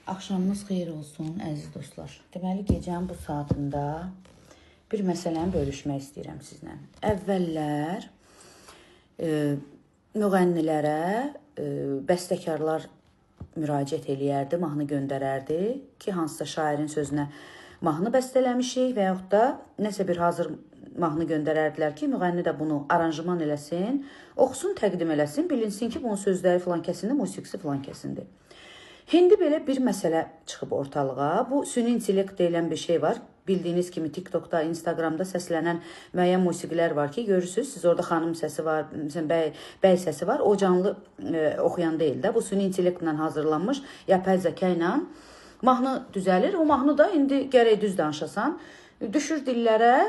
Axşamınız xeyir olsun, əziz dostlar. Deməli, gecənin bu saatında bir məsələni bölüşmək istəyirəm sizlə. Əvvəllər müğənnilərə bəstəkarlar müraciət eləyərdi, mahnı göndərərdi ki, hansısa şairin sözünə mahnı bəstələmişik və yaxud da nəsə bir hazır mahnı göndərərdilər ki, müğənni də bunu aranjman eləsin, oxusun, təqdim eləsin, bilinsin ki, bunun sözləri filan kəsindir, musiqisi filan kəsindir. İndi belə bir məsələ çıxıb ortalığa. Bu süni intellekt deyilən bir şey var. Bildiyiniz kimi TikTokda, Instagramda səslənən müəyyən musiqilər var ki, görürsünüz, siz orada xanım səsi var, bəy səsi var. O canlı oxuyan deyil də. Bu süni intellektlə hazırlanmış yapay zəka ilə mahnı düzəlir. O mahnı da indi gərək düz danışasan. Düşür dillərə,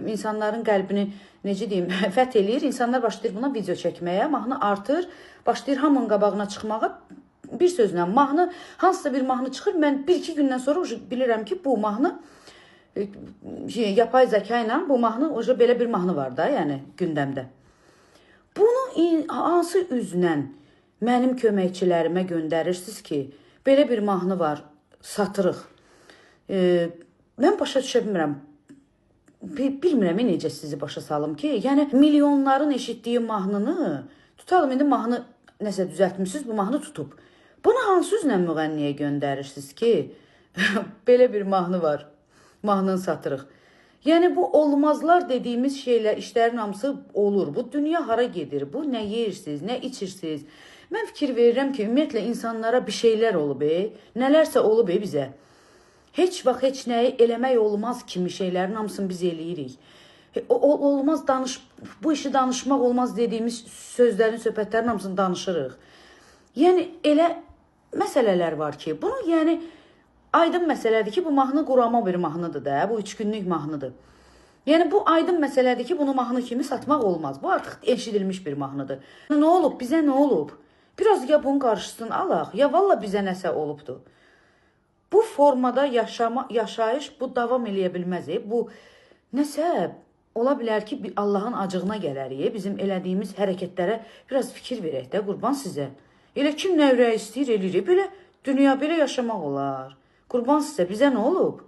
insanların qəlbini, necə deyim, fəth eləyir. İnsanlar başlayır buna video çəkməyə, mahnı artır, başlayır hamının qabağına çıxmağa. Bir sözlə, mahnı, hansısa bir mahnı çıxır, mən 1-2 gündən sonra bilirəm ki, bu mahnı yapay zəka ilə bu mahnı, belə bir mahnı var da, yəni gündəmdə. Bunu hansı üzlə mənim köməkçilərimə göndərirsiniz ki, belə bir mahnı var, satırıq. Mən başa düşə bilmirəm. Bilmirəm necə sizi başa salım ki, yəni milyonların eşitdiyi mahnını, tutalım indi mahnı nəsə düzəltmişsiniz, bu mahnı tutub. Bunu hansı üzlə müğənniyə göndərirsiniz ki, belə bir mahnı var, mahnını satırıq. Yəni bu olmazlar dediyimiz şeylər, işlərin hamısı olur. Bu dünya hara gedir, bu nə yeyirsiniz, nə içirsiniz. Mən fikir verirəm ki, ümumiyyətlə insanlara bir şeylər olub, nələrsə olub bizə. Heç vaxt heç nəyi eləmək olmaz kimi şeylərin hamısını biz eləyirik. Olmaz bu işi danışmaq olmaz dediyimiz sözlərin, söhbətlərin hamısını danışırıq. Yəni elə məsələlər var ki, bunu yəni aydın məsələdir ki, bu mahnı qurama bir mahnıdır da, bu 3 günlük mahnıdır. Yəni bu aydın məsələdir ki, bunu mahnı kimi satmaq olmaz. Bu artıq eşidilmiş bir mahnıdır. Nə olub, bizə nə olub? Biraz ya bunun qarşısını alaq, ya valla bizə nəsə olubdur. Bu formada yaşayış bu davam eləyə bilməz. Bu nəsə ola bilər ki, Allahın acığına gələrik. Bizim elədiyimiz hərəkətlərə biraz fikir verək də, qurban sizə. Elə kim nə ürək istəyir, eləyir. Belə dünya belə yaşamaq olar. Qurban sizə, bizə nə olub?